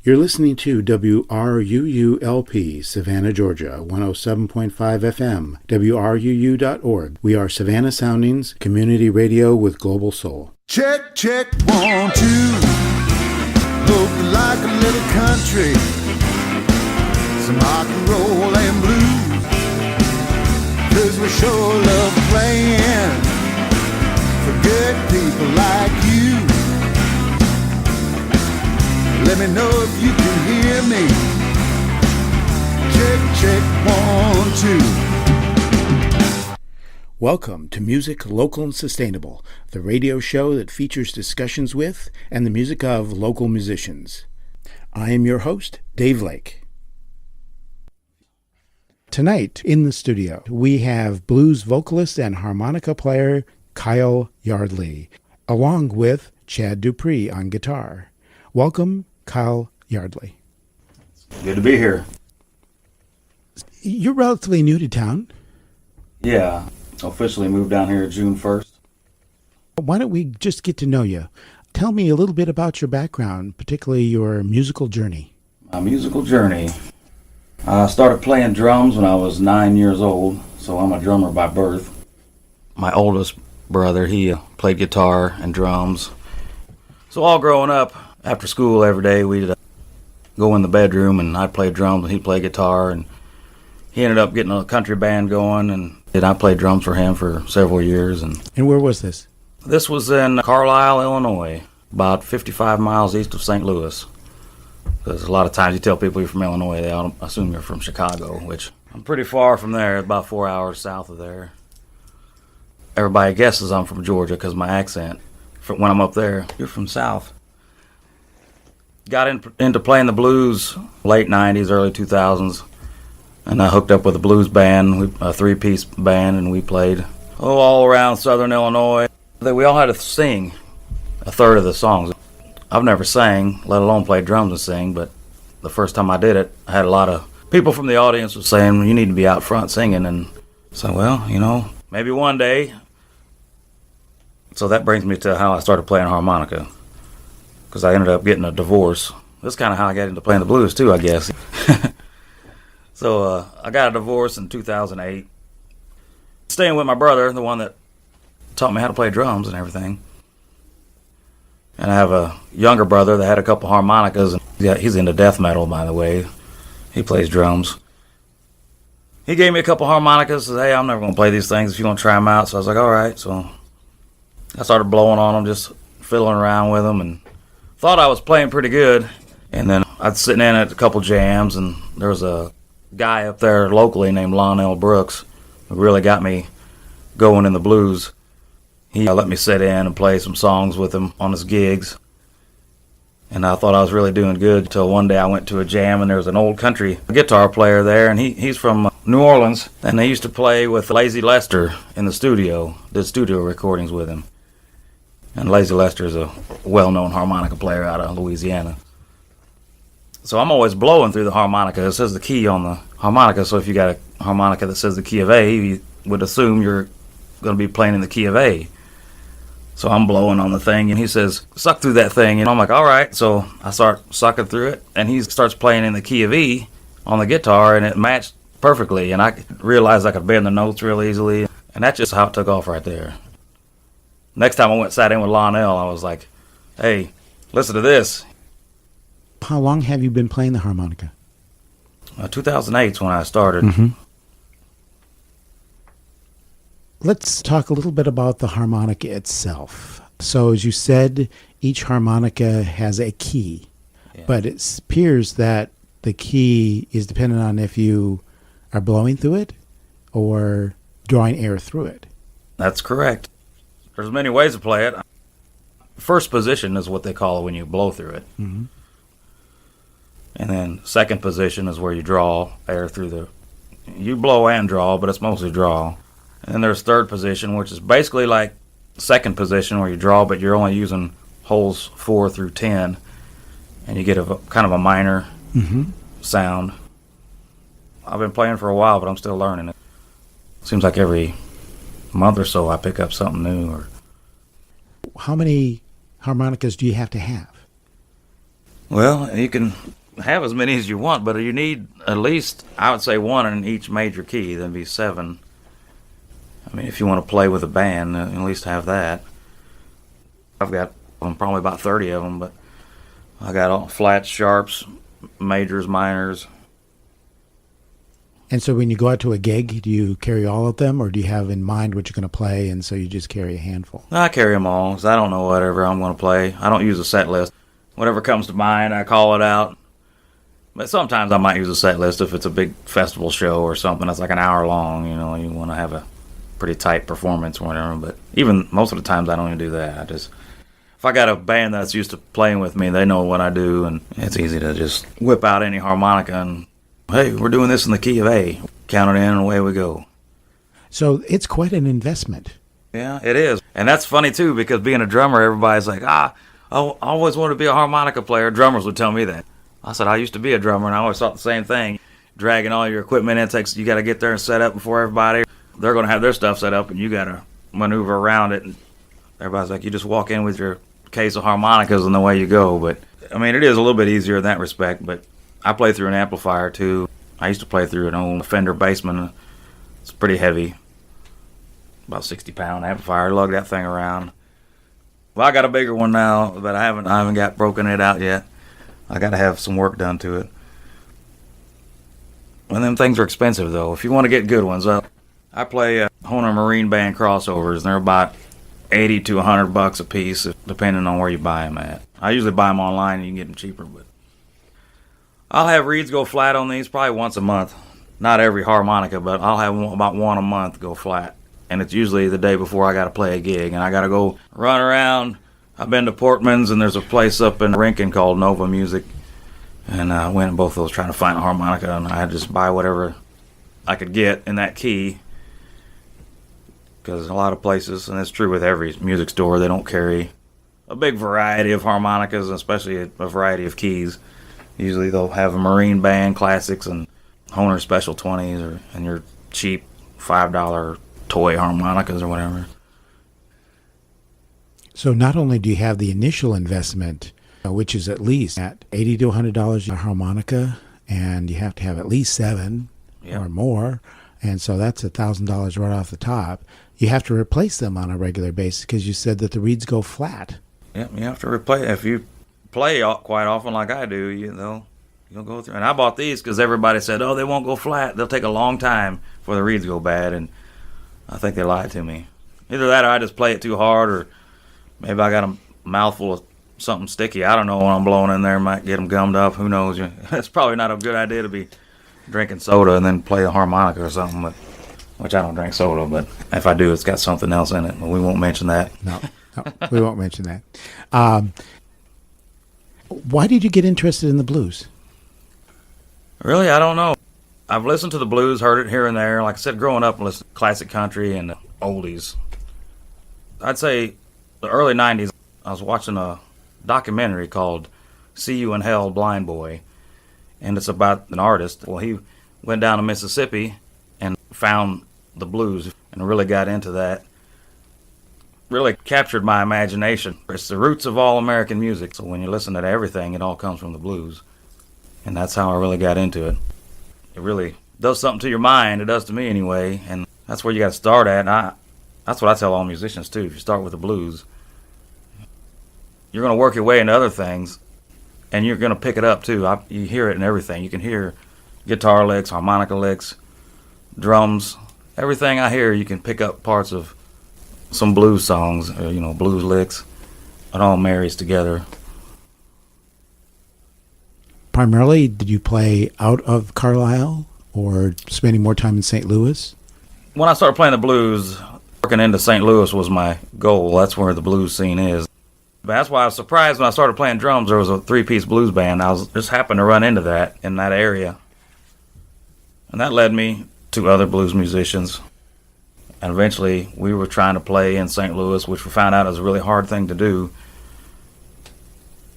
You're listening to WRUU-LP, Savannah, Georgia, 107.5 FM, WRUU.org. We are Savannah Soundings, community radio with global soul. Check, check, 1, 2. Look like a little country, some rock and roll and blues, 'cause we sure love playing for good people like you. Let me know if you can hear me. Check, check, 1, 2. Welcome to Music Local and Sustainable, the radio show that features discussions with and the music of local musicians. I am your host, Dave Lake. Tonight in the studio, we have blues vocalist and harmonica player Kyle Yardley, along with Chad Dupree on guitar. Welcome, Kyle Yardley. Good to be here. You're relatively new to town. Yeah, officially moved down here June 1st. Why don't we just get to know you? Tell me a little bit about your background, particularly your musical journey. My musical journey. I started playing drums when I was 9 years old, so I'm a drummer by birth. My oldest brother, he played guitar and drums. So all growing up, after school every day, we'd go in the bedroom and I'd play drums and he'd play guitar, and he ended up getting a country band going, and I played drums for him for several years. And where was this? This was in Carlisle, Illinois, about 55 miles east of St. Louis. Because a lot of times you tell people you're from Illinois, they assume you're from Chicago, which I'm pretty far from there, about 4 hours south of there. Everybody guesses I'm from Georgia because my accent, when I'm up there, you're from South. Got into playing the blues late 90s, early 2000s, and I hooked up with a blues band, a three-piece band, and we played all around southern Illinois. We all had to sing a third of the songs. I've never sang, let alone played drums and sing, but the first time I did it, I had a lot of people from the audience was saying, you need to be out front singing, and so, well, maybe one day. So that brings me to how I started playing harmonica, because I ended up getting a divorce. That's kind of how I got into playing the blues too, I guess. So I got a divorce in 2008. Staying with my brother, the one that taught me how to play drums and everything. And I have a younger brother that had a couple harmonicas. And he's into death metal, by the way. He plays drums. He gave me a couple harmonicas. Said, hey, I'm never going to play these things if you want to try them out. So I was like, all right. So I started blowing on them, just fiddling around with them, and thought I was playing pretty good. And then I'd sitting in at a couple jams, and there was a guy up there locally named Lionel Brooks who really got me going in the blues. He let me sit in and play some songs with him on his gigs. And I thought I was really doing good until one day I went to a jam, and there was an old country guitar player there, and he's from New Orleans, and they used to play with Lazy Lester in the studio, did studio recordings with him. And Lazy Lester is a well-known harmonica player out of Louisiana. So I'm always blowing through the harmonica. It says the key on the harmonica, so if you got a harmonica that says the key of A, you would assume you're going to be playing in the key of A. So I'm blowing on the thing, and he says, suck through that thing. And I'm like, all right. So I start sucking through it, and he starts playing in the key of E on the guitar, and it matched perfectly. And I realized I could bend the notes real easily, and that's just how it took off right there. Next time I sat in with Lionel, I was like, hey, listen to this. How long have you been playing the harmonica? 2008 is when I started. Mm-hmm. Let's talk a little bit about the harmonica itself. So as you said, each harmonica has a key, but it appears that the key is dependent on if you are blowing through it or drawing air through it. That's correct. There's many ways to play it. First position is what they call it when you blow through it. Mm-hmm. And then second position is where you draw air through you blow and draw, but it's mostly draw. And then there's third position, which is basically like second position where you draw, but you're only using holes 4 through 10, and you get a kind of a minor sound. I've been playing for a while, but I'm still learning it. Seems like every month or so I pick up something new. How many harmonicas do you have to have? Well, you can have as many as you want, but you need at least, I would say, one in each major key. That'd be 7. I mean, if you want to play with a band, at least have that. I've got probably about 30 of them, but I got all flats, sharps, majors, minors. And so when you go out to a gig, do you carry all of them, or do you have in mind what you're going to play, and so you just carry a handful? I carry them all, because I don't know whatever I'm going to play. I don't use a set list. Whatever comes to mind, I call it out. But sometimes I might use a set list if it's a big festival show or something that's like an hour long. You know, you want to have a pretty tight performance or whatever. But even most of the times I don't even do that. I just, if I got a band that's used to playing with me, they know what I do, and it's easy to just whip out any harmonica and, hey, we're doing this in the key of A. Count it in and away we go. So it's quite an investment. Yeah, it is. And that's funny too, because being a drummer, everybody's like, I always wanted to be a harmonica player. Drummers would tell me that. I said, I used to be a drummer, and I always thought the same thing. Dragging all your equipment in, you got to get there and set up before everybody. They're going to have their stuff set up, and you got to maneuver around it. And everybody's like, you just walk in with your case of harmonicas and away you go. But, I mean, it is a little bit easier in that respect, but I play through an amplifier, too. I used to play through an old Fender Bassman. It's pretty heavy, about 60-pound amplifier. Lug that thing around. Well, I got a bigger one now, but I haven't got broken it out yet. I got to have some work done to it. And them things are expensive, though. If you want to get good ones, I play Hohner Marine Band crossovers, and they're about $80 to $100 a piece, depending on where you buy them at. I usually buy them online, and you can get them cheaper, but I'll have reeds go flat on these probably once a month. Not every harmonica, but I'll have about one a month go flat. And it's usually the day before I got to play a gig, and I got to go run around. I've been to Portman's, and there's a place up in Rincon called Nova Music, and I went to both of those trying to find a harmonica, and I had to just buy whatever I could get in that key, because a lot of places, and it's true with every music store, they don't carry a big variety of harmonicas, especially a variety of keys. Usually they'll have a Marine Band classics and Hohner Special 20s, and your cheap $5 toy harmonicas or whatever. So not only do you have the initial investment, which is at least at $80 to $100 a harmonica, and you have to have at least 7 or more, and so that's $1,000 right off the top. You have to replace them on a regular basis because you said that the reeds go flat. Yep, you have to replace. If you play quite often like I do, you'll go through. And I bought these because everybody said, "Oh, they won't go flat. They'll take a long time before the reeds go bad," and I think they lied to me. Either that, or I just play it too hard, or maybe I got a mouthful of something sticky. I don't know, when I'm blowing in there, might get them gummed up. Who knows? It's probably not a good idea to be drinking soda and then play a harmonica or something, which I don't drink soda, but if I do, it's got something else in it. But we won't mention that. No, we won't mention that. Why did you get interested in the blues? Really, I don't know. I've listened to the blues, heard it here and there. Like I said, growing up, I listened to classic country and oldies. I'd say the early 90s, I was watching a documentary called See You in Hell, Blind Boy, and it's about an artist. Well, he went down to Mississippi and found the blues and really got into that. Really captured my imagination. It's the roots of all American music, so when you listen to everything, it all comes from the blues. And that's how I really got into it. It really does something to your mind. It does to me anyway, and that's where you got to start at. And that's what I tell all musicians too. If you start with the blues, you're going to work your way into other things, and you're going to pick it up too. You hear it in everything. You can hear guitar licks, harmonica licks, drums. Everything I hear, you can pick up parts of some blues songs, or, blues licks. It all marries together. Primarily, did you play out of Carlisle or spending more time in St. Louis? When I started playing the blues, working into St. Louis was my goal. That's where the blues scene is. But that's why I was surprised when I started playing drums. There was a 3-piece blues band. I just happened to run into that in that area. And that led me to other blues musicians. And eventually, we were trying to play in St. Louis, which we found out was a really hard thing to do.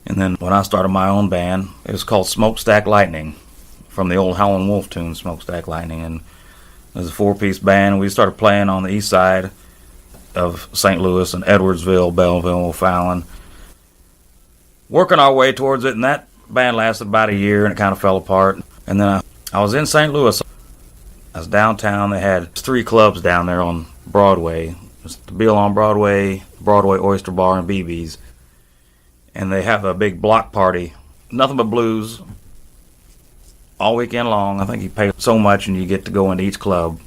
And then when I started my own band, it was called Smokestack Lightning, from the old Howlin' Wolf tune, Smokestack Lightning. And it was a 4-piece band, and we started playing on the east side of St. Louis and Edwardsville, Belleville, O'Fallon, working our way towards it. And that band lasted about a year, and it kind of fell apart. And then I was in St. Louis. I was downtown. They had 3 clubs down there on Broadway. It was the Beale on Broadway, Broadway Oyster Bar, and BB's. And they have a big block party. Nothing but blues all weekend long. I think you pay so much and you get to go into each club.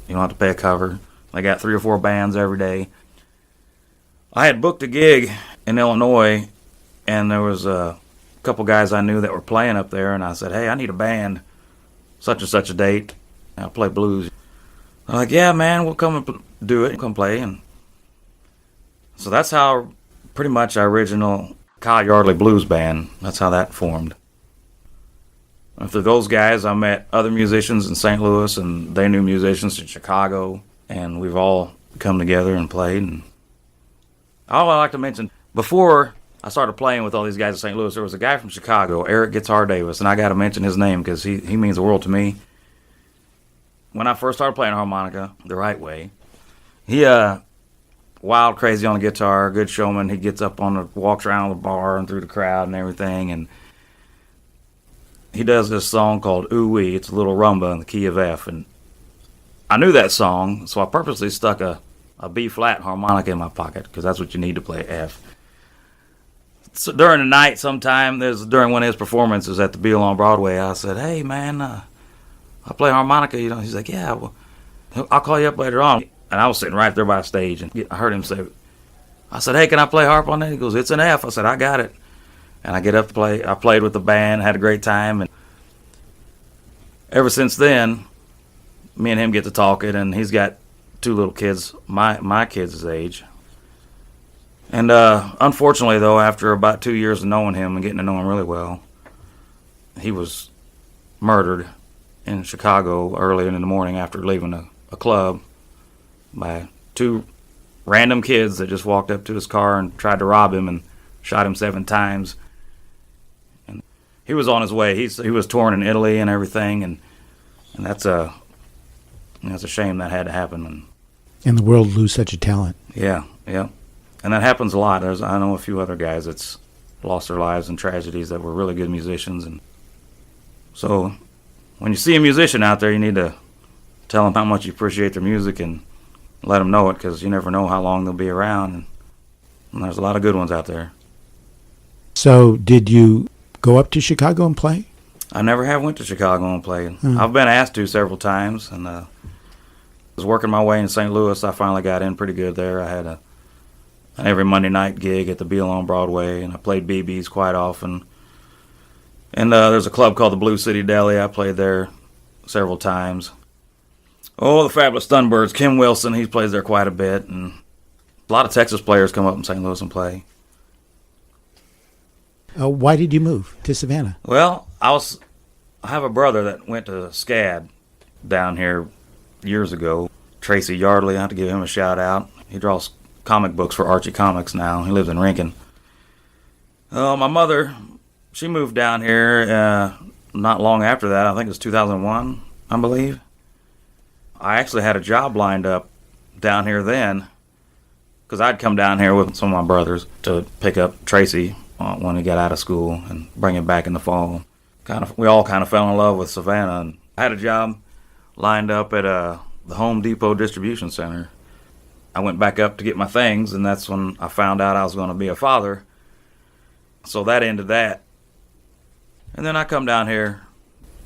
You don't have to pay a cover. They got 3 or 4 bands every day. I had booked a gig in Illinois, and there was a couple guys I knew that were playing up there, and I said, hey, I need a band, such and such a date. I'll play blues. They're like, yeah, man, we'll come and do it. Come play. And so that's how pretty much our original Kyle Yardley Blues Band, that's how that formed. After those guys, I met other musicians in St. Louis, and they knew musicians in Chicago, and we've all come together and played. And all I like to mention, before I started playing with all these guys in St. Louis, there was a guy from Chicago, Eric Guitar Davis, and I got to mention his name because he means the world to me. When I first started playing harmonica the right way, he wild, crazy on the guitar, good showman. He gets up walks around the bar and through the crowd and everything, and he does this song called Ooh Wee. It's a little rumba in the key of F, and I knew that song, so I purposely stuck a B-flat harmonica in my pocket because that's what you need to play F. So during the night, sometime during one of his performances at the Beale on Broadway, I said, "Hey man, I play harmonica." He's like, "Yeah, well, I'll call you up later on." And I was sitting right there by the stage, and I heard him say, I said, "Hey, can I play harp on that?" He goes, "It's an F." I said, "I got it." And I get up to play. I played with the band, had a great time, and ever since then, me and him get to talking, and he's got 2 little kids, my kids' age. And unfortunately, though, after about 2 years of knowing him and getting to know him really well, he was murdered in Chicago early in the morning after leaving a club by 2 random kids that just walked up to his car and tried to rob him and shot him 7 times. And he was on his way. He was torn in Italy and everything, and that's a shame that had to happen. And the world lose such a talent. Yeah. And that happens a lot. I know a few other guys that's lost their lives in tragedies that were really good musicians. And so when you see a musician out there, you need to tell them how much you appreciate their music and let them know it, because you never know how long they'll be around. And there's a lot of good ones out there. So did you go up to Chicago and play? I never have went to Chicago and played. I've been asked to several times, and I was working my way in St. Louis. I finally got in pretty good there. I had an every Monday night gig at the Beale on Broadway, and I played BB's quite often. And there's a club called the Blue City Deli. I played there several times. Oh, the Fabulous Thunderbirds. Kim Wilson, he plays there quite a bit, and a lot of Texas players come up in St. Louis and play. Why did you move to Savannah? Well, I have a brother that went to SCAD down here years ago. Tracy Yardley, I have to give him a shout out. He draws comic books for Archie Comics now. He lives in Rincon. My mother, she moved down here not long after that. I think it was 2001, I believe. I actually had a job lined up down here then, because I'd come down here with some of my brothers to pick up Tracy when he got out of school and bring him back in the fall. We all kind of fell in love with Savannah, and I had a job lined up at the Home Depot distribution center. I went back up to get my things, and that's when I found out I was going to be a father. So that ended that. And then I come down here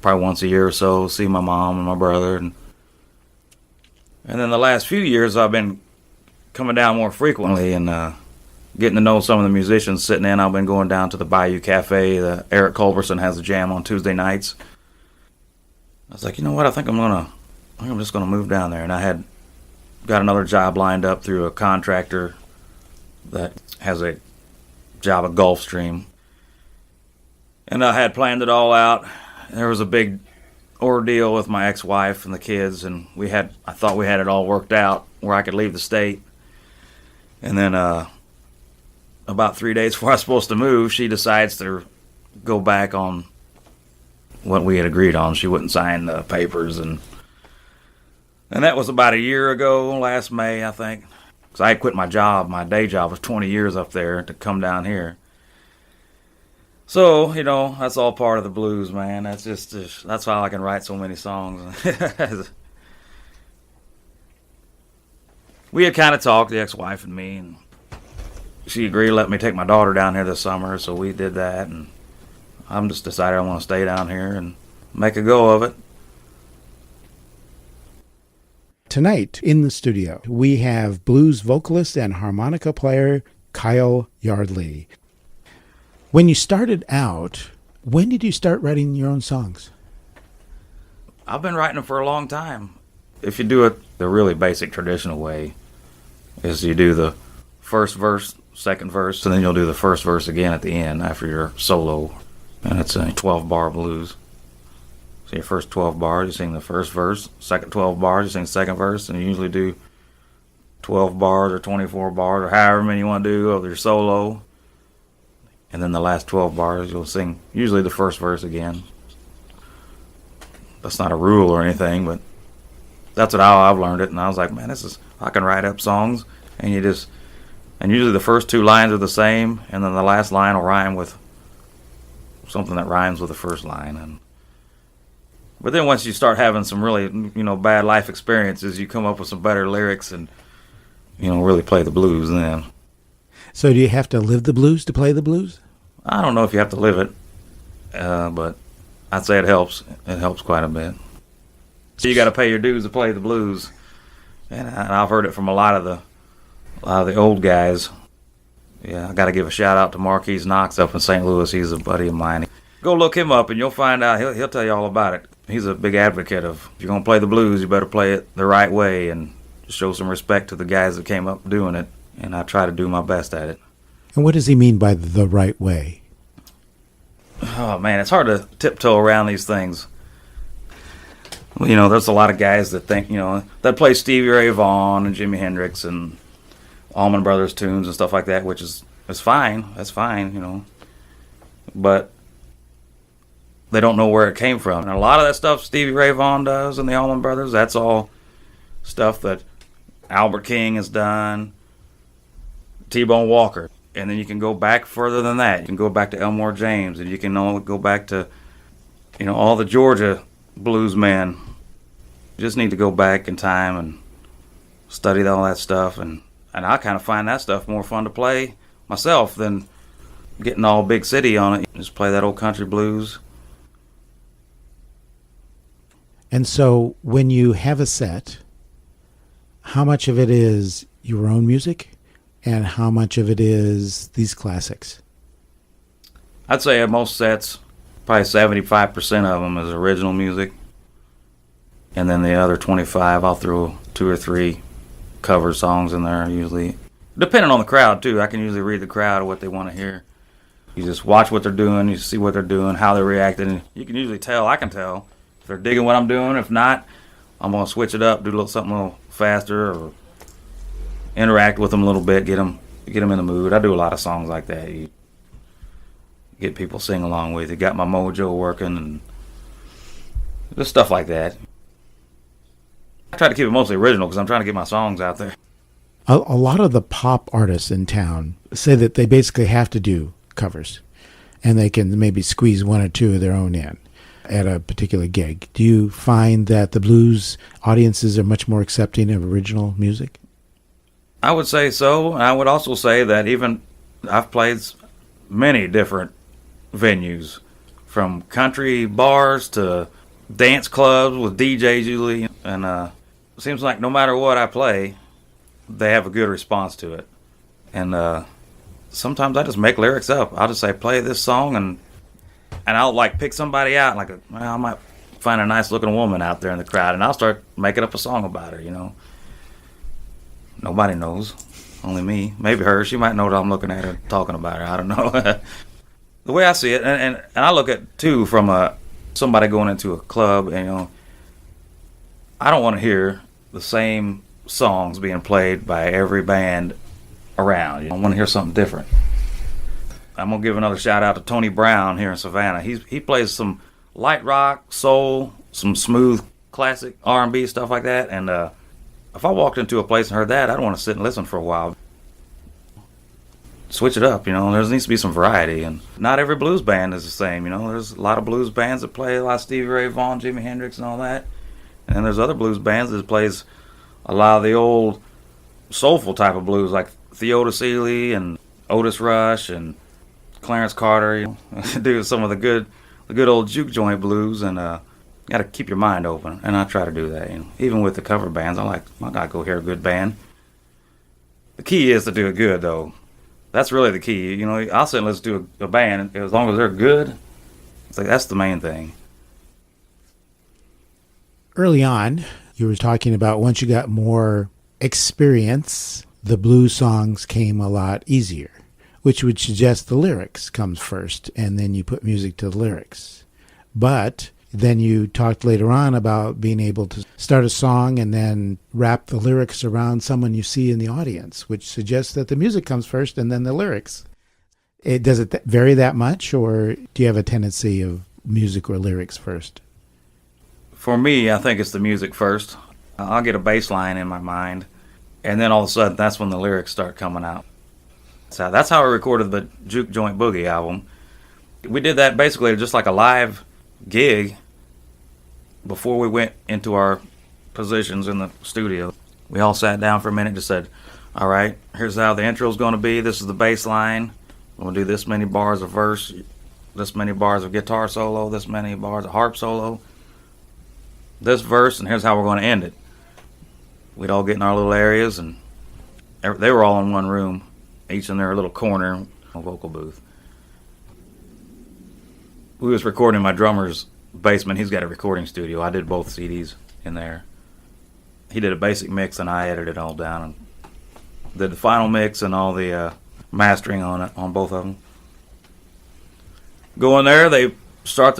probably once a year or so, see my mom and my brother. And then the last few years I've been coming down more frequently and getting to know some of the musicians sitting in. I've been going down to the Bayou Cafe. Eric Culberson has a jam on Tuesday nights. I was like, you know what, I think I'm just going to move down there. And I had got another job lined up through a contractor that has a job at Gulfstream. And I had planned it all out. There was a big ordeal with my ex-wife and the kids, and I thought we had it all worked out where I could leave the state. And then about 3 days before I was supposed to move, she decides to go back on what we had agreed on. She wouldn't sign the papers, and that was about a year ago, last May, I think. Because I had quit my job. My day job was 20 years up there to come down here. So, that's all part of the blues, man. That's that's how I can write so many songs. We had kind of talked, the ex-wife and me, and she agreed to let me take my daughter down here this summer, so we did that, and I'm just decided I want to stay down here and make a go of it. Tonight in the studio, we have blues vocalist and harmonica player Kyle Yardley. When you started out, when did you start writing your own songs? I've been writing them for a long time. If you do it the really basic traditional way, is you do the first verse, second verse, and then you'll do the first verse again at the end after your solo. And it's a 12-bar blues. So your first 12 bars, you sing the first verse. Second 12 bars, you sing the second verse. And you usually do 12 bars or 24 bars or however many you want to do of your solo. And then the last 12 bars, you'll sing usually the first verse again. That's not a rule or anything, but that's how I've learned it. And I was like, man, I can write up songs. And usually the first two lines are the same. And then the last line will rhyme with something that rhymes with the first line. But then once you start having some really, bad life experiences, you come up with some better lyrics and, really play the blues then. So do you have to live the blues to play the blues? I don't know if you have to live it, but I'd say it helps. It helps quite a bit. So you got to pay your dues to play the blues, and I've heard it from a lot of the old guys. Yeah, I got to give a shout out to Marquise Knox up in St. Louis. He's a buddy of mine. Go look him up, and you'll find out. He'll tell you all about it. He's a big advocate of, if you're going to play the blues, you better play it the right way and show some respect to the guys that came up doing it. And I try to do my best at it. And what does he mean by the right way? Oh, man, it's hard to tiptoe around these things. There's a lot of guys that think, that play Stevie Ray Vaughan and Jimi Hendrix and Allman Brothers tunes and stuff like that, which is fine. That's fine, But they don't know where it came from. And a lot of that stuff Stevie Ray Vaughan does and the Allman Brothers, that's all stuff that Albert King has done, T-Bone Walker. And then you can go back further than that. You can go back to Elmore James, and you can go back to, all the Georgia blues men. You just need to go back in time and study all that stuff. And I kind of find that stuff more fun to play myself than getting all big city on it. Just play that old country blues. And so when you have a set, how much of it is your own music and how much of it is these classics? I'd say at most sets, probably 75% of them is original music. And then the other 25, I'll throw 2 or 3 cover songs in there usually. Depending on the crowd, too. I can usually read the crowd what they want to hear. You just watch what they're doing, you see what they're doing, how they're reacting. You can usually tell, I can tell, if they're digging what I'm doing. If not, I'm going to switch it up, do something a little faster, or interact with them a little bit, get them in the mood. I do a lot of songs like that. You get people sing along with you. Got my mojo working and just stuff like that. I try to keep it mostly original because I'm trying to get my songs out there. A lot of the pop artists in town say that they basically have to do covers, and they can maybe squeeze 1 or 2 of their own in at a particular gig. Do you find that the blues audiences are much more accepting of original music? I would say so. I would also say that even I've played many different venues, from country bars to dance clubs with DJs usually, and it seems like no matter what I play, they have a good response to it. And sometimes I just make lyrics up. I'll just say, play this song, and I'll pick somebody out, I might find a nice looking woman out there in the crowd, and I'll start making up a song about her. Nobody knows, only me. Maybe her. She might know that I'm looking at her, talking about her. I don't know. The way I see it, and I look at too from somebody going into a club, and I don't want to hear the same songs being played by every band around. I want to hear something different. I'm gonna give another shout out to Tony Brown here in Savannah. He plays some light rock, soul, some smooth classic R&B stuff like that, and if I walked into a place and heard that, I'd want to sit and listen for a while. switch it up, there needs to be some variety, and not every blues band is the same, there's a lot of blues bands that play a lot of Stevie Ray Vaughan, Jimi Hendrix and all that, and then there's other blues bands that plays a lot of the old soulful type of blues like Theodore Seeley and Otis Rush and Clarence Carter, do some of the good old juke joint blues, and got to keep your mind open, and I try to do that. Even with the cover bands, I gotta go hear a good band. The key is to do it good, though. That's really the key. I'll sit and listen to a band, as long as they're good. It's like that's the main thing. Early on, you were talking about once you got more experience, the blues songs came a lot easier, which would suggest the lyrics comes first, and then you put music to the lyrics. But then you talked later on about being able to start a song and then wrap the lyrics around someone you see in the audience, which suggests that the music comes first and then the lyrics. Does it vary that much, or do you have a tendency of music or lyrics first? For me, I think it's the music first. I'll get a bass line in my mind, and then all of a sudden, that's when the lyrics start coming out. So that's how I recorded the Juke Joint Boogie album. We did that basically just like a live gig before we went into our positions in the studio. We all sat down for a minute and just said, all right, here's how the intro's going to be. This is the bass line. We'll do this many bars of verse, this many bars of guitar solo, this many bars of harp solo, this verse, and here's how we're going to end it. We'd all get in our little areas, and they were all in one room, each in their little corner, a vocal booth. We was recording in my drummer's basement. He's got a recording studio. I did both CDs in there. He did a basic mix, and I edited it all down and did the final mix and all the mastering on it, on both of them. Go in there, they start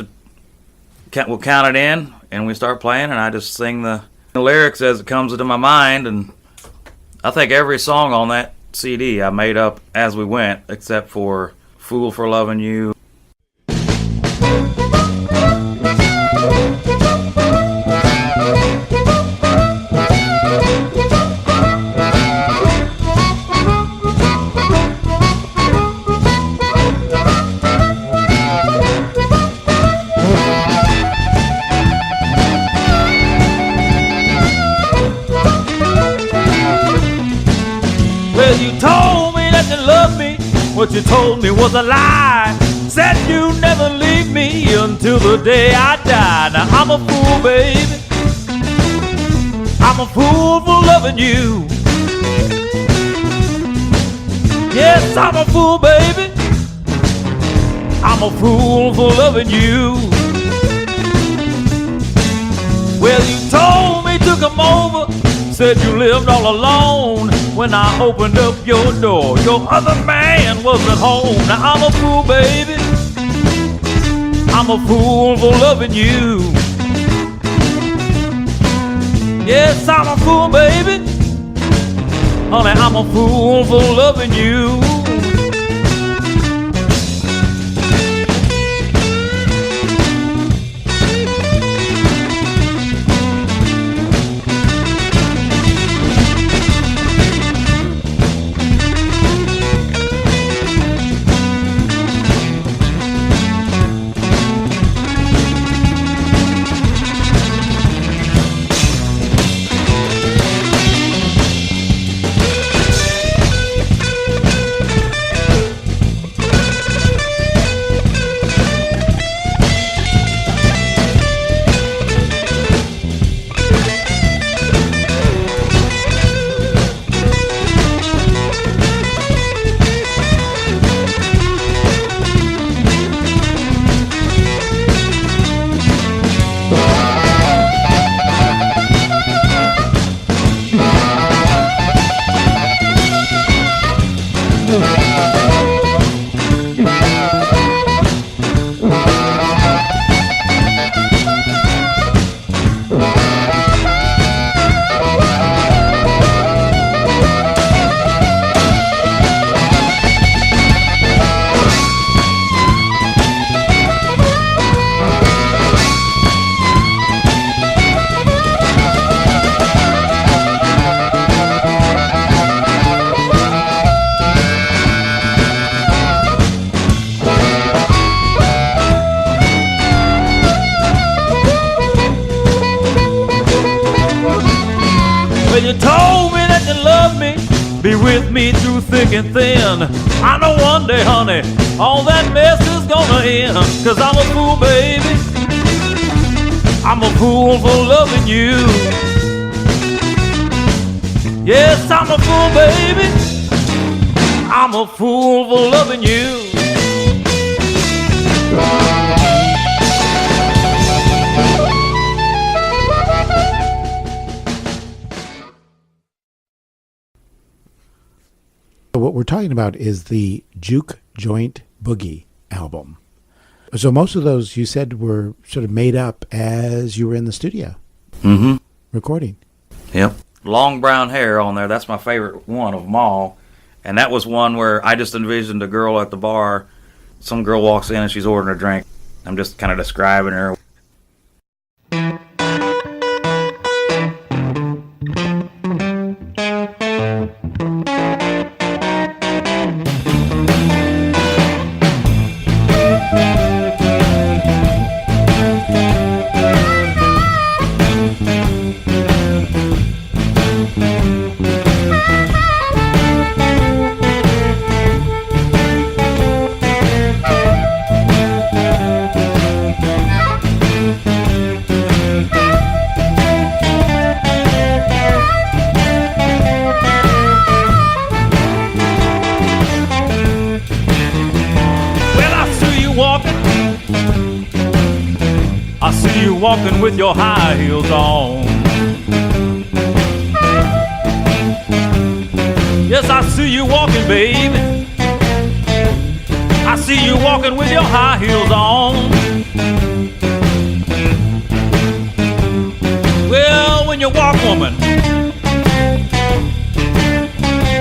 we'll count it in, and we start playing, and I just sing the lyrics as it comes into my mind, and I think every song on that CD I made up as we went, except for Fool for Loving You. What you told me was a lie. Said you'd never leave me until the day I die. Now I'm a fool, baby. I'm a fool for loving you. Yes, I'm a fool, baby. I'm a fool for loving you. Well, you told me to come over. Said you lived all alone. When I opened up your door, your other man was at home. Now I'm a fool, baby. I'm a fool for loving you. Yes, I'm a fool, baby. Honey, I'm a fool for loving you. be with me through thick and thin. I know one day, honey, all that mess is gonna end. 'Cause I'm a fool, baby, I'm a fool for loving you. Yes, I'm a fool, baby, I'm a fool for loving you. What we're talking about is the Juke Joint Boogie album. So most of those you said were sort of made up as you were in the studio recording. Yep. Long brown hair on there. That's my favorite one of them all. And that was one where I just envisioned a girl at the bar. Some girl walks in and she's ordering a drink. I'm just kind of describing her. I see you walking with your high heels on. Yes, I see you walking, baby. I see you walking with your high heels on. Well, when you walk, woman,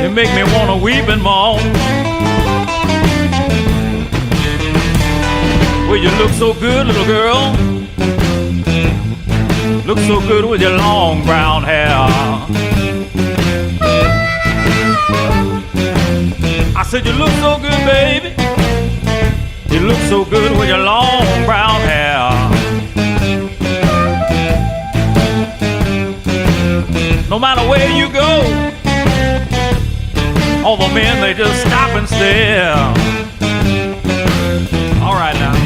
you make me wanna weep and moan. Well, you look so good, little girl. Look so good with your long brown hair. I said you look so good, baby. You look so good with your long brown hair. No matter where you go, all the men, they just stop and stare. All right now.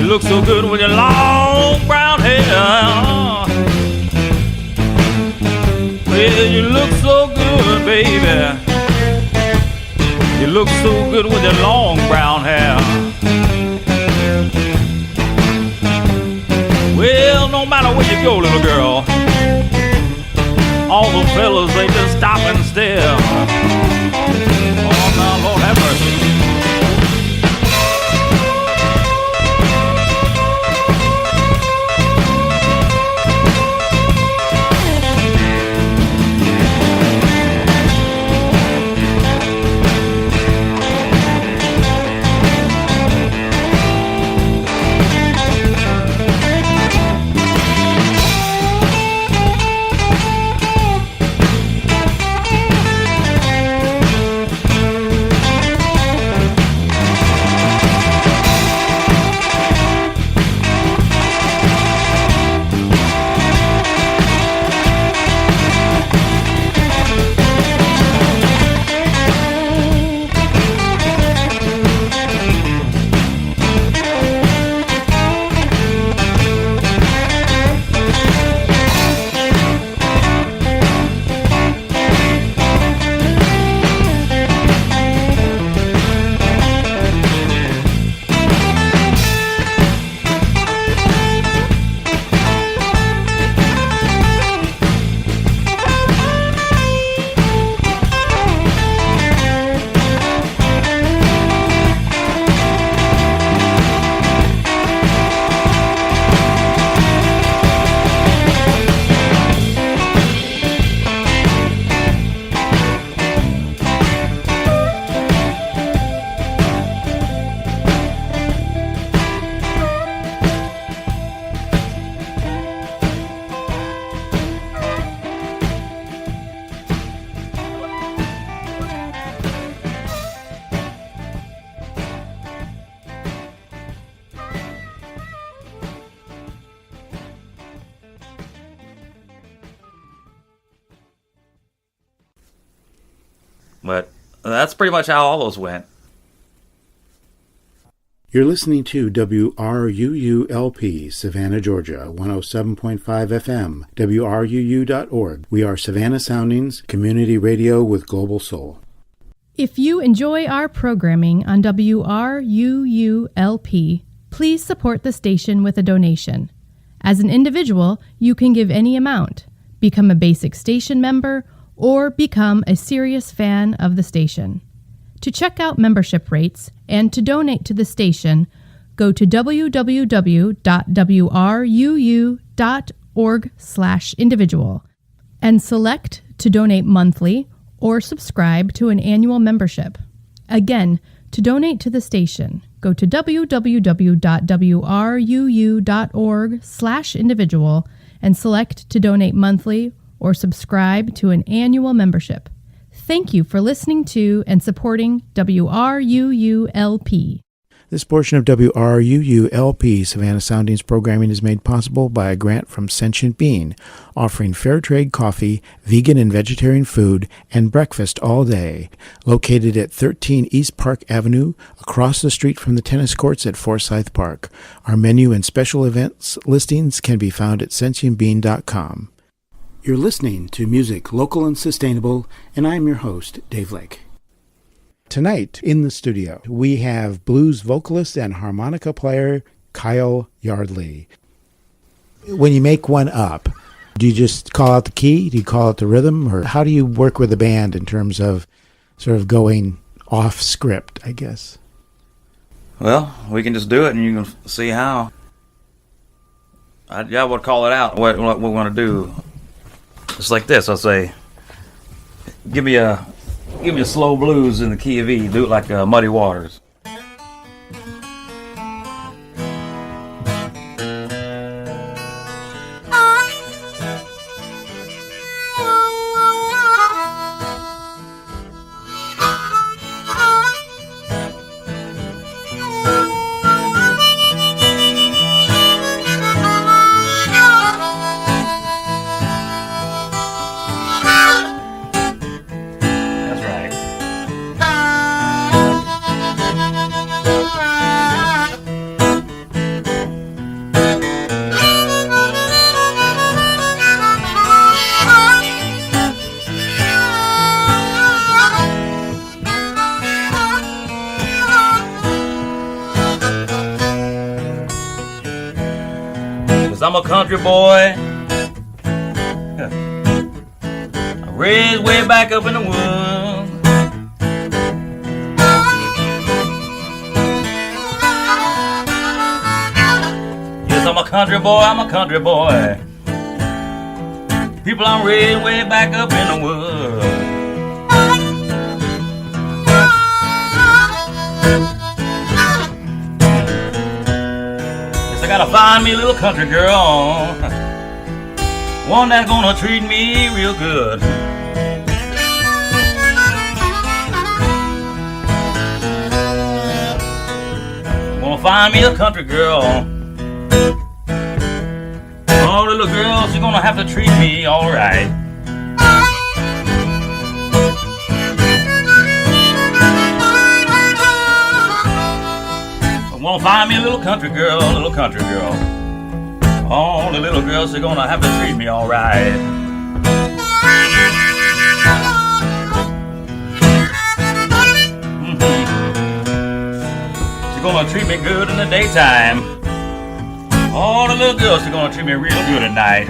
Look so good with your long brown hair. Well, you look so good, baby. You look so good with your long brown hair. Well, no matter where you go, little girl, all the fellas, they just stop and stare. Oh, now, Lord have mercy. But that's pretty much how all those went. You're listening to WRUULP, Savannah, Georgia, 107.5 FM, WRUU.org. We are Savannah Soundings, community radio with global soul. If you enjoy our programming on WRUULP, please support the station with a donation. As an individual, you can give any amount, become a basic station member, or become a serious fan of the station. To check out membership rates and to donate to the station, go to www.wruu.org/individual and select to donate monthly or subscribe to an annual membership. Again, to donate to the station, go to www.wruu.org/individual and select to donate monthly or subscribe to an annual membership. Thank you for listening to and supporting WRUULP. This portion of WRUULP Savannah Soundings programming is made possible by a grant from Sentient Bean, offering fair trade coffee, vegan and vegetarian food, and breakfast all day. Located at 13 East Park Avenue, across the street from the tennis courts at Forsyth Park. Our menu and special events listings can be found at sentientbean.com. You're listening to music local and sustainable, and I'm your host, Dave Lake. Tonight, in the studio, we have blues vocalist and harmonica player Kyle Yardley. When you make one up, do you just call out the key? Do you call out the rhythm? Or how do you work with the band in terms of sort of going off script, I guess? Well, we can just do it and you can see how. I would call it out, what we want to do. It's like this. I'll say, give me a slow blues in the key of E. Do it like Muddy Waters. I'm a country boy, raised way back up in the woods. Yes, I'm a country boy. People, I'm raised way back up in the woods. I gotta find me a little country girl, one that's gonna treat me real good. I'm gonna find me a country girl. Oh, little girl, she's gonna have to treat me alright. I'm gonna find me a little country girl. Oh, the little girl, she's gonna have to treat me alright. She's gonna treat me good in the daytime. Oh, the little girl, she's gonna treat me real good at night.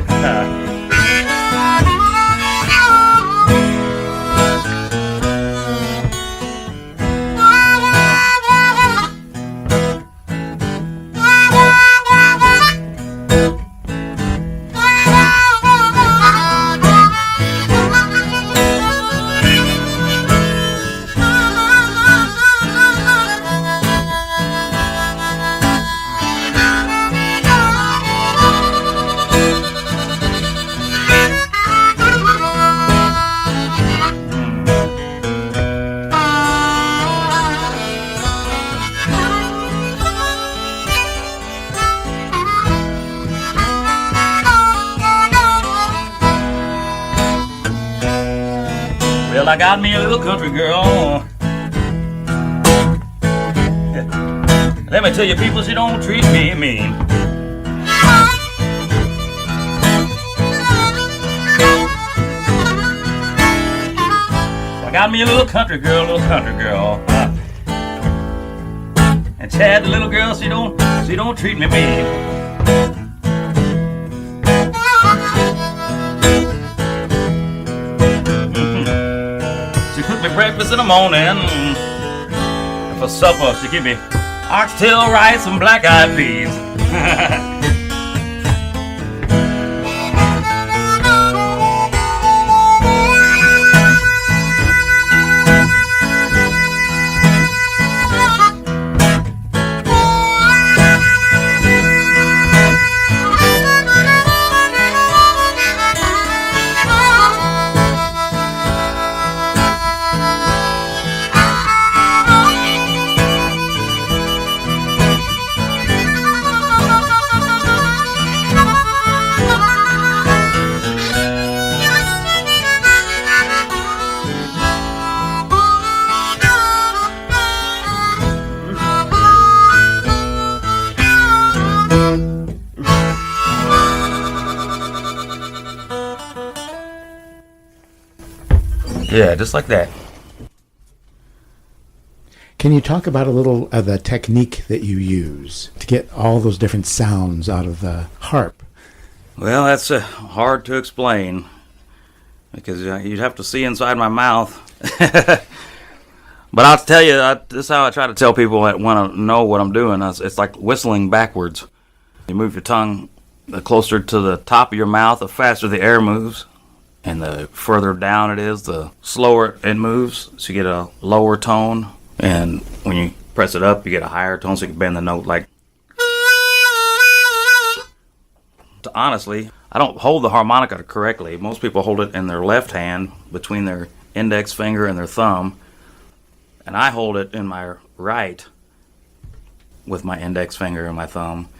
Well, I got me a little country girl. Let me tell you, people, she don't treat me mean. I got me a little country girl, and Chad, the little girl, she don't treat me mean. She cooked me breakfast in the morning, and for supper she give me oxtail rice and black-eyed peas. Yeah, just like that. Can you talk about a little of the technique that you use to get all those different sounds out of the harp? Well, that's hard to explain because you'd have to see inside my mouth. But I'll tell you, this is how I try to tell people that want to know what I'm doing. It's like whistling backwards. You move your tongue closer to the top of your mouth, the faster the air moves. And the further down it is, the slower it moves. So you get a lower tone. And when you press it up, you get a higher tone, so you can bend the note like. Honestly, I don't hold the harmonica correctly. Most people hold it in their left hand between their index finger and their thumb. And I hold it in my right with my index finger and my thumb.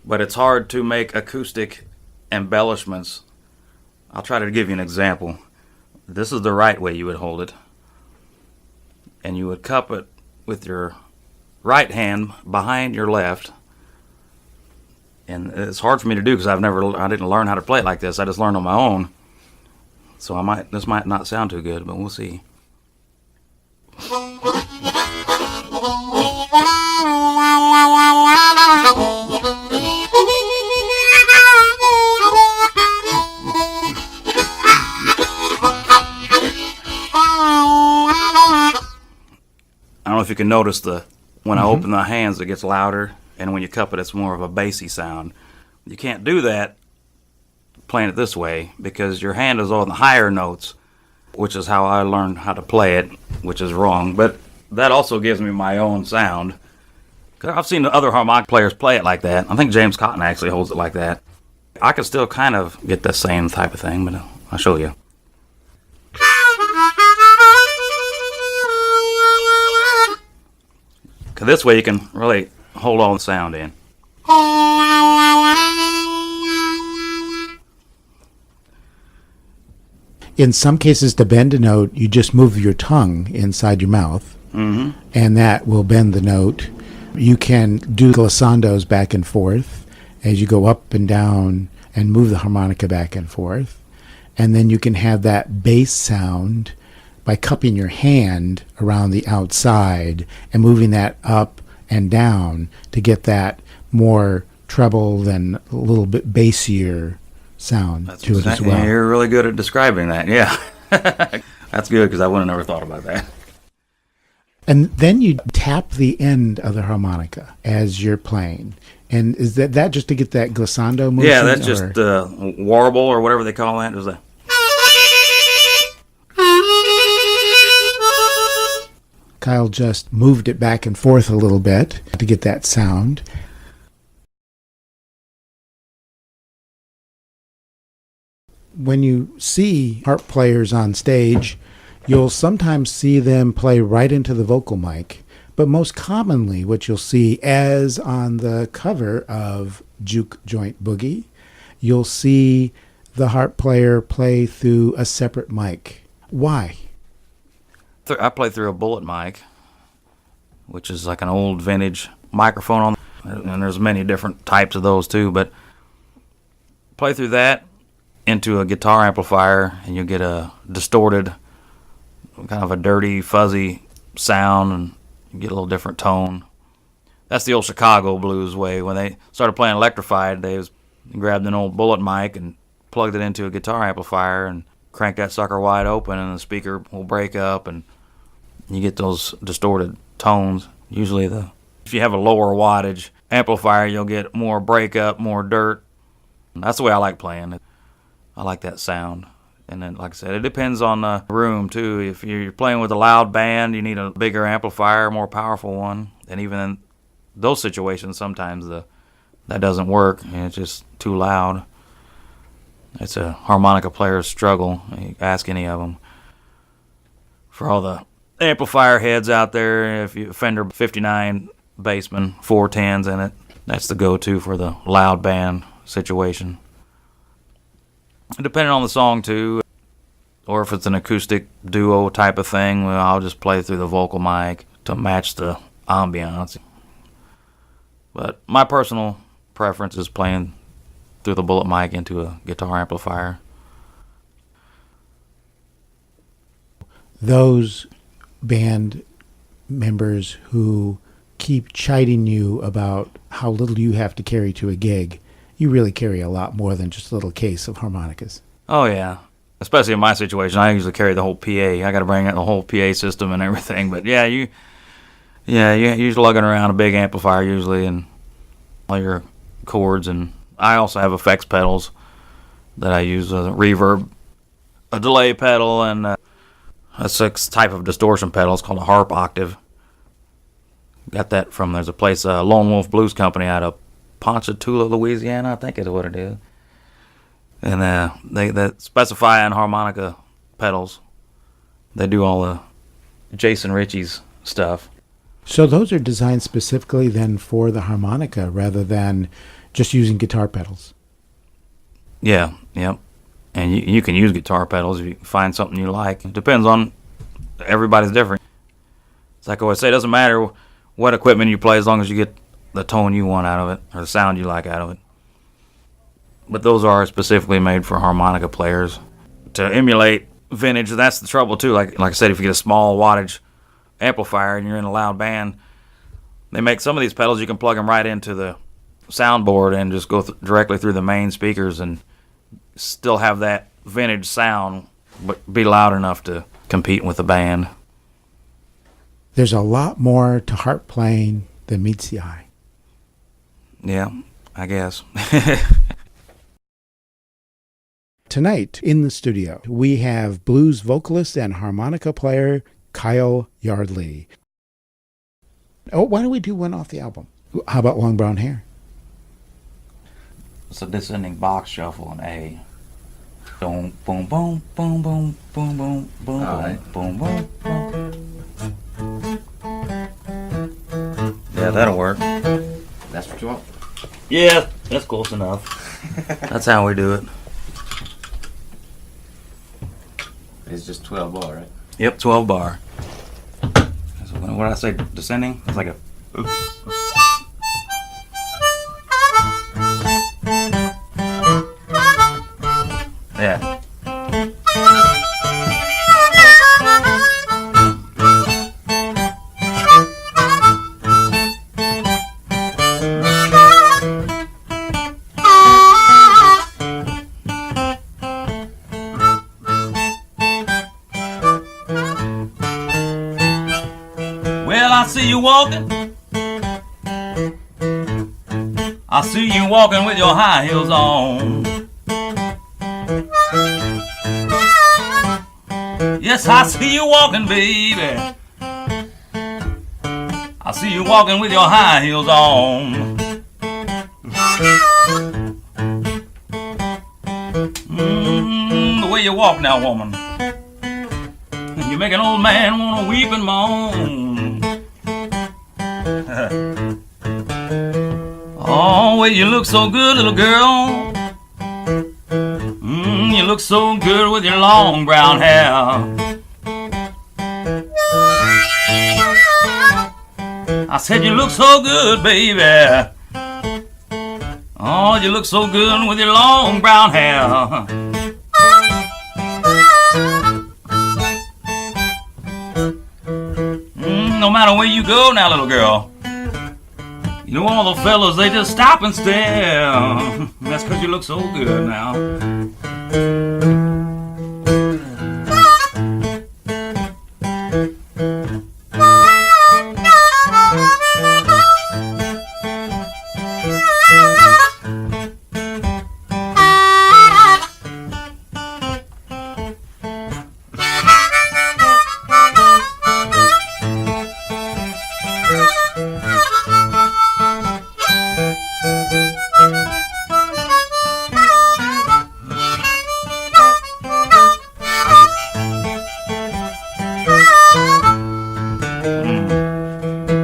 But it's hard to make acoustic embellishments. I'll try to give you an example. This is the right way you would hold it. And you would cup it with your right hand behind your left. And it's hard for me to do because I didn't learn how to play it like this. I just learned on my own. So this might not sound too good, but we'll see. I don't know if you can notice when I open the hands, it gets louder, and when you cup it, it's more of a bassy sound. You can't do that playing it this way because your hand is on the higher notes, which is how I learned how to play it, which is wrong. But that also gives me my own sound. 'Cause I've seen other harmonica players play it like that. I think James Cotton actually holds it like that. I can still kind of get the same type of thing, but I'll show you. Cause this way you can really hold all the sound in. In some cases, to bend a note, you just move your tongue inside your mouth, and that will bend the note. You can do glissandos back and forth as you go up and down and move the harmonica back and forth. And then you can have that bass sound by cupping your hand around the outside and moving that up and down to get that more treble and a little bit bassier sound to it as well. You're really good at describing that, yeah. That's good because I would have never thought about that. And then you tap the end of the harmonica as you're playing. And is that just to get that glissando motion? Yeah, that's just warble or whatever they call that. It was a Kyle just moved it back and forth a little bit to get that sound. When you see harp players on stage, you'll sometimes see them play right into the vocal mic. But most commonly, what you'll see, as on the cover of Juke Joint Boogie, you'll see the harp player play through a separate mic. Why? I play through a bullet mic, which is like an old vintage microphone and there's many different types of those too, but play through that into a guitar amplifier and you get a distorted, kind of a dirty, fuzzy sound, and you get a little different tone. That's the old Chicago blues way. When they started playing electrified, they grabbed an old bullet mic and plugged it into a guitar amplifier and cranked that sucker wide open, and the speaker will break up, and you get those distorted tones. Usually if you have a lower wattage amplifier, you'll get more breakup, more dirt. That's the way I like playing it. I like that sound. And then, like I said, it depends on the room, too. If you're playing with a loud band, you need a bigger amplifier, a more powerful one. And even in those situations, sometimes that doesn't work, and it's just too loud. It's a harmonica player's struggle. You ask any of them. For all the amplifier heads out there, if you Fender 59 Bassman 410s in it, that's the go-to for the loud band situation. Depending on the song too, or if it's an acoustic duo type of thing, well, I'll just play through the vocal mic to match the ambiance. But my personal preference is playing through the bullet mic into a guitar amplifier. Those band members who keep chiding you about how little you have to carry to a gig, you really carry a lot more than just a little case of harmonicas. Oh, yeah. Especially in my situation, I usually carry the whole PA. I got to bring in the whole PA system and everything. But you're lugging around a big amplifier usually and all your chords. And I also have effects pedals that I use, a reverb, a delay pedal, and a type of distortion pedal. It's called a harp octave. Got that from, there's a place, Lone Wolf Blues Company out of Ponchatoula, Louisiana, I think is what it is. And they specify on harmonica pedals. They do all the Jason Ritchie's stuff. So those are designed specifically then for the harmonica rather than just using guitar pedals. Yeah, yep. And you can use guitar pedals if you find something you like. It depends on, everybody's different. It's like I always say, it doesn't matter what equipment you play as long as you get the tone you want out of it, or the sound you like out of it. But those are specifically made for harmonica players to emulate vintage. That's the trouble too. Like I said, if you get a small wattage amplifier and you're in a loud band, they make some of these pedals, you can plug them right into the soundboard and just go directly through the main speakers and still have that vintage sound, but be loud enough to compete with the band. There's a lot more to harp playing than meets the eye. Yeah, I guess. Tonight in the studio, we have blues vocalist and harmonica player Kyle Yardley. Oh, why don't we do one off the album? How about Long Brown Hair? It's a descending box shuffle in A. Boom, boom, boom, boom, boom, boom, boom, boom, right. boom, boom, boom. Yeah, that'll work. That's what you want? Yeah, that's close enough. That's how we do it. It's just 12 bar, right? Yep, 12 bar. So what did I say? Descending? It's like a. Yeah. Well, I see you walking. I see you walking with your high heels on. Yes, I see you walking, baby. I see you walking with your high heels on. The way you walk now, woman, you make an old man wanna weep and moan. Oh, well, you look so good, little girl. You look so good with your long brown hair. I said you look so good, baby. Oh, you look so good with your long brown hair. No matter where you go now, little girl, you know all the fellas, they just stop and stare. That's because you look so good now.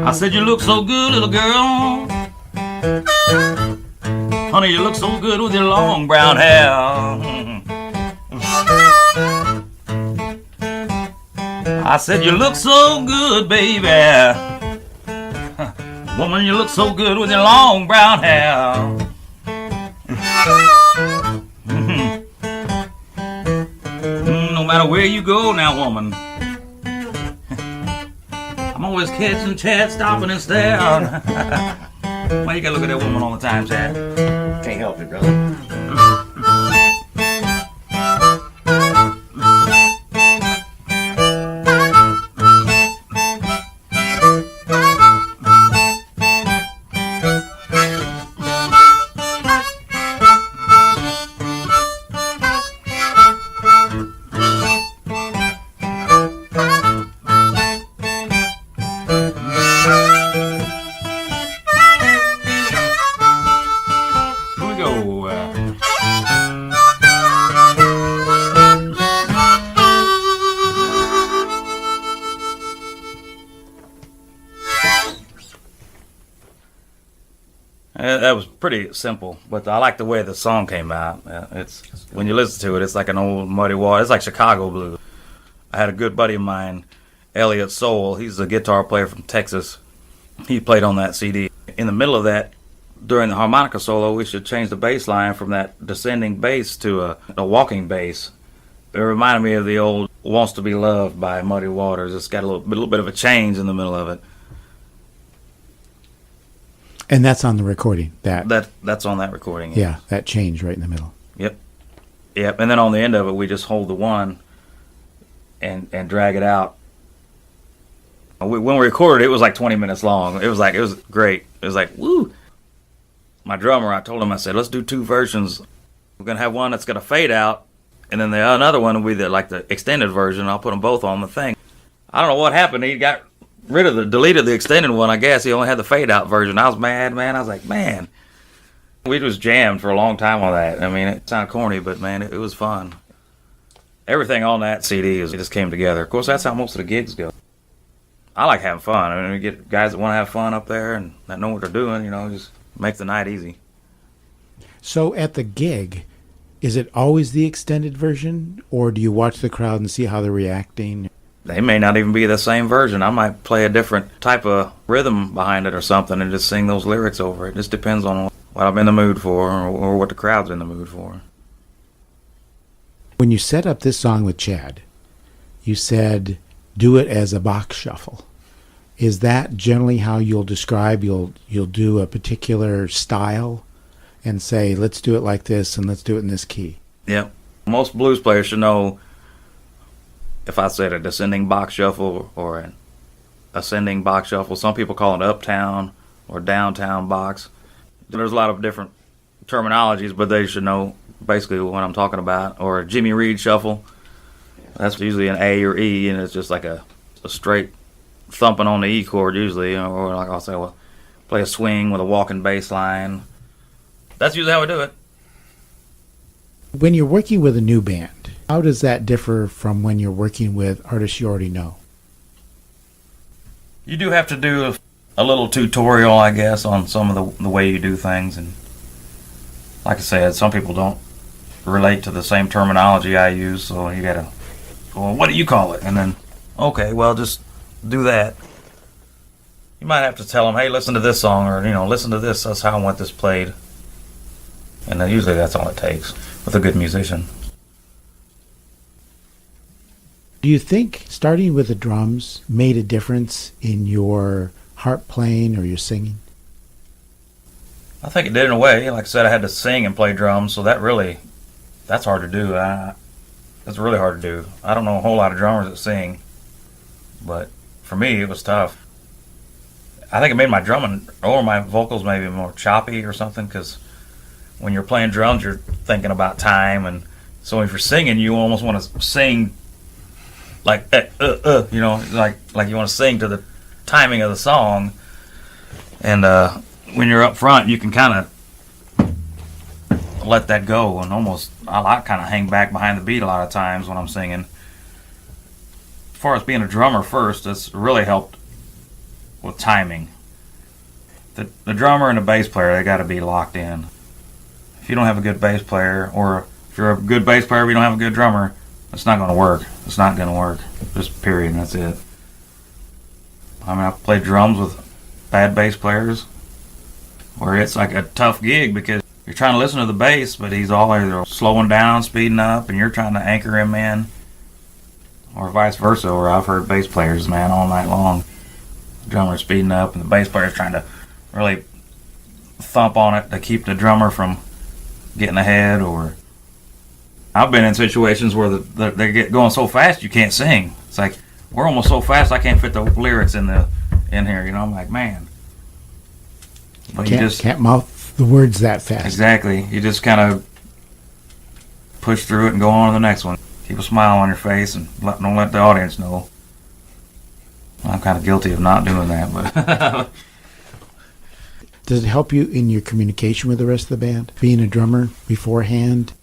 I said you look so good, little girl. Honey, you look so good with your long brown hair. I said you look so good, baby. Woman, you look so good with your long brown hair. No matter where you go now, woman, I'm always catching Chad stopping and staring. Why you gotta look at that woman all the time, Chad? Can't help it, brother. Here we go. That was pretty simple, but I like the way the song came out. It's when you listen to it, it's like an old Muddy Water. It's like Chicago blues. I had a good buddy of mine, Elliot Soul. He's a guitar player from Texas. He played on that CD. In the middle of that, during the harmonica solo, we should change the bass line from that descending bass to a walking bass. It reminded me of the old "Wants to Be Loved" by Muddy Waters. It's got a little bit of a change in the middle of it. And that's on the recording. That's on that recording. Yeah, that change right in the middle. Yep. And then on the end of it, we just hold the one and drag it out. When we recorded it, it was like 20 minutes long. It was great. It was like, woo. My drummer, I told him, I said, let's do two versions. We're going to have one that's going to fade out, and then another one will be the extended version. I'll put them both on the thing. I don't know what happened. He got deleted the extended one, I guess. He only had the fade out version. I was mad, man. I was like, man. We just jammed for a long time on that. I mean, it sounded corny, but man, it was fun. Everything on that CD it just came together. Of course, that's how most of the gigs go. I like having fun. I mean, we get guys that want to have fun up there and that know what they're doing, just make the night easy. So at the gig, is it always the extended version, or do you watch the crowd and see how they're reacting? They may not even be the same version. I might play a different type of rhythm behind it or something and just sing those lyrics over it. It just depends on what I'm in the mood for or what the crowd's in the mood for. When you set up this song with Chad, you said do it as a box shuffle. Is that generally how you'll describe? You'll do a particular style and say, let's do it like this and let's do it in this key. Yep. Most blues players should know if I said a descending box shuffle or an ascending box shuffle. Some people call it uptown or downtown box. There's a lot of different terminologies, but they should know basically what I'm talking about. Or a Jimmy Reed shuffle. That's usually an A or E, and it's just like a straight thumping on the E chord usually. Or like I'll say, well, play a swing with a walking bass line. That's usually how we do it. When you're working with a new band, how does that differ from when you're working with artists you already know? You do have to do a little tutorial, I guess, on some of the way you do things. And like I said, some people don't relate to the same terminology I use, so you gotta, well, what do you call it? And then, okay, well, just do that. You might have to tell them, hey, listen to this song, or, listen to this. That's how I want this played. And then usually that's all it takes with a good musician. Do you think starting with the drums made a difference in your harp playing or your singing? I think it did in a way. Like I said, I had to sing and play drums, so that's hard to do. That's really hard to do. I don't know a whole lot of drummers that sing, but for me, it was tough. I think it made my drumming or my vocals maybe more choppy or something, because when you're playing drums, you're thinking about time, and so if you're singing, you almost want to sing like like you want to sing to the timing of the song. And when you're up front, you can kind of let that go, and I kind of hang back behind the beat a lot of times when I'm singing. As far as being a drummer first, that's really helped with timing. The drummer and the bass player, they got to be locked in. If you don't have a good bass player, or if you're a good bass player but you don't have a good drummer, it's not going to work. It's not going to work. Just period, and that's it. I mean, I've played drums with bad bass players where it's like a tough gig because you're trying to listen to the bass, but he's always slowing down, speeding up, and you're trying to anchor him in. Or vice versa, where I've heard bass players, man, all night long. The drummer's speeding up, and the bass player's trying to really thump on it to keep the drummer from getting ahead. Or I've been in situations where they get going so fast you can't sing. It's like, we're almost so fast I can't fit the lyrics in here. I'm like, man. But you just can't mouth the words that fast. Exactly. You just kind of push through it and go on to the next one. Keep a smile on your face and don't let the audience know. I'm kind of guilty of not doing that, but Does it help you in your communication with the rest of the band, being a drummer beforehand?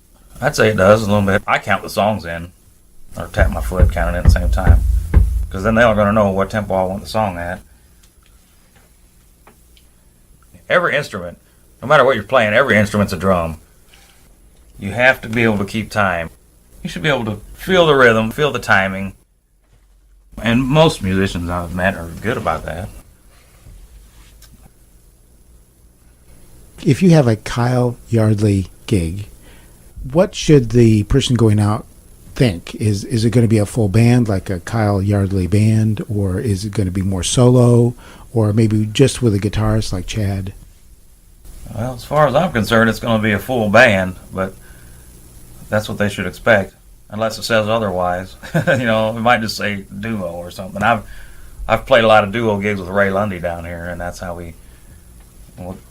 I'd say it does a little bit. I count the songs in, or tap my foot counting at the same time, because then they're going to know what tempo I want the song at. Every instrument, no matter what you're playing, every instrument's a drum. You have to be able to keep time. You should be able to feel the rhythm, feel the timing. And most musicians I've met are good about that. If you have a Kyle Yardley gig, what should the person going out think? Is it going to be a full band, like a Kyle Yardley band, or is it going to be more solo, or maybe just with a guitarist like Chad? Well, as far as I'm concerned, it's going to be a full band, but that's what they should expect, unless it says otherwise. It might just say duo or something. I've played a lot of duo gigs with Ray Lundy down here, and that's how we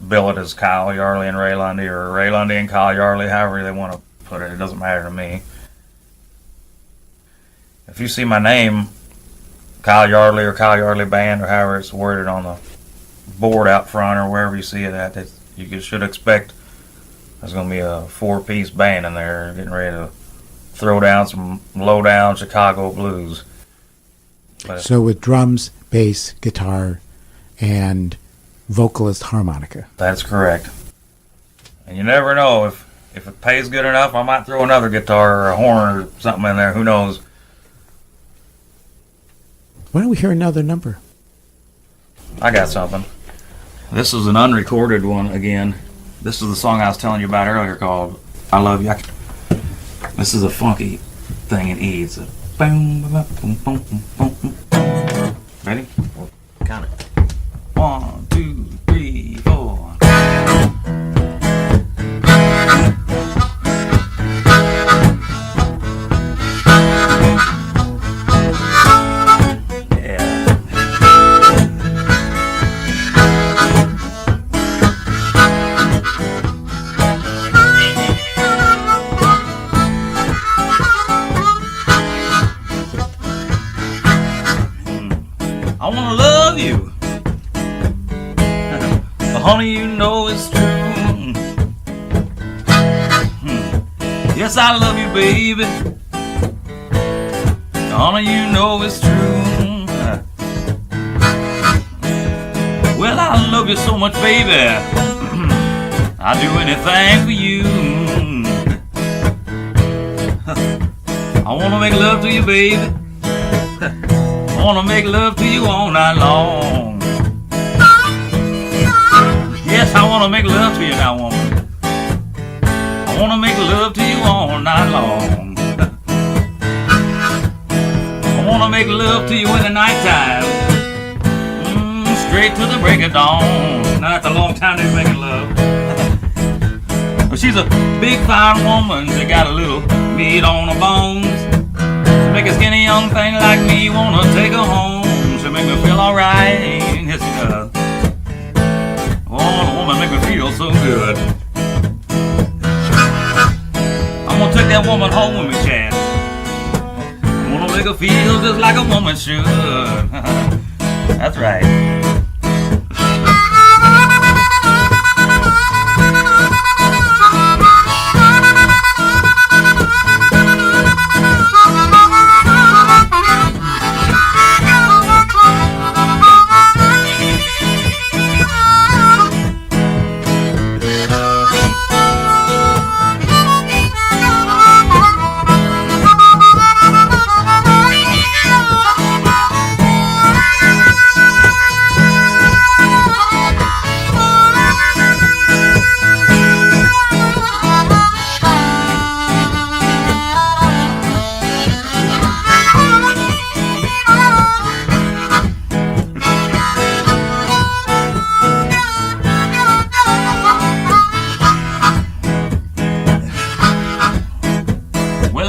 bill it, as Kyle Yardley and Ray Lundy, or Ray Lundy and Kyle Yardley, however they want to put it. It doesn't matter to me. If you see my name, Kyle Yardley or Kyle Yardley Band, or however it's worded on the board out front or wherever you see it at, you should expect there's going to be a 4-piece band in there getting ready to throw down some low-down Chicago blues. So with drums, bass, guitar, and vocalist harmonica. That's correct. And you never know, if it pays good enough, I might throw another guitar or a horn or something in there. Who knows? Why don't we hear another number? I got something. This is an unrecorded one again. This is the song I was telling you about earlier called I Love You. This is a funky thing in E. It's a boom, boom, boom, boom, boom, boom. Ready? Count it. 1, 2, 3, 4. I wanna love you, but honey, you know it's true. Yes, I love you, baby. Honey, you know it's true. Well, I love you so much, baby. I'd do anything for you. I wanna make love to you, baby. I wanna make love to you all night long. Yes, I wanna make love to you now, woman. I wanna make love to you all night long. I wanna make love to you in the nighttime, straight to the break of dawn. Now that's a long time to be making love. Well, she's a big fine woman. She got a little meat on her bones. She make a skinny young thing like me wanna take her home. She make me feel alright. Yes, she does. Oh, the woman make me feel so good. I'm gonna take that woman home with me, Chad. I'm gonna make her feel just like a woman should. That's right.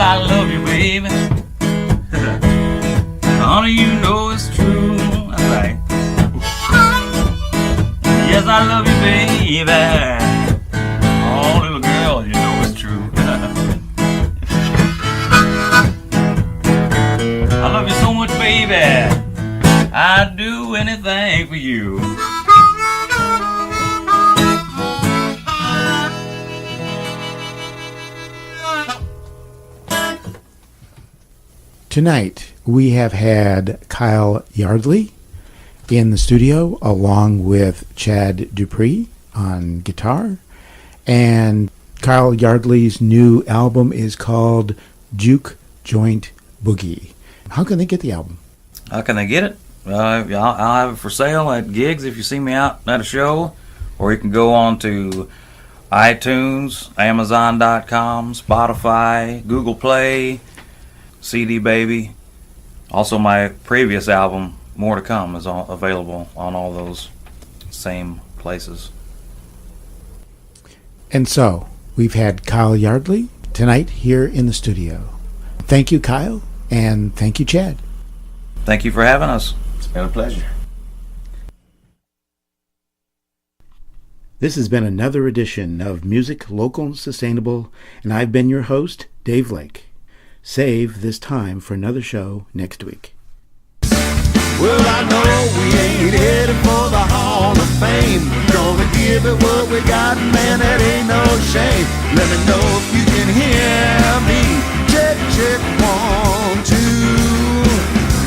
I love you, baby. Honey, you know it's true. That's right. Yes, I love you, baby. Oh, little girl, you know it's true. I love you so much, baby. I'd do anything for you. Tonight, we have had Kyle Yardley in the studio along with Chad Dupree on guitar. And Kyle Yardley's new album is called Juke Joint Boogie. How can they get the album? How can they get it? I'll have it for sale at gigs if you see me out at a show. Or you can go on to iTunes, Amazon.com, Spotify, Google Play, CD Baby. Also, my previous album, More to Come, is available on all those same places. And so, we've had Kyle Yardley tonight here in the studio. Thank you, Kyle, and thank you, Chad. Thank you for having us. It's been a pleasure. This has been another edition of Music Local and Sustainable, and I've been your host, Dave Lake. Save this time for another show next week. Well, I know we ain't headed for the Hall of Fame. We're gonna give it what we got, man, that ain't no shame. Let me know if you can hear me. Check, check, 1, 2.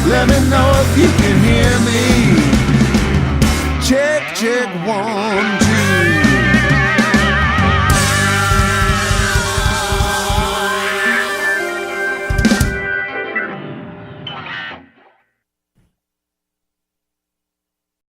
Let me know if you can hear me. Check, check, 1, 2.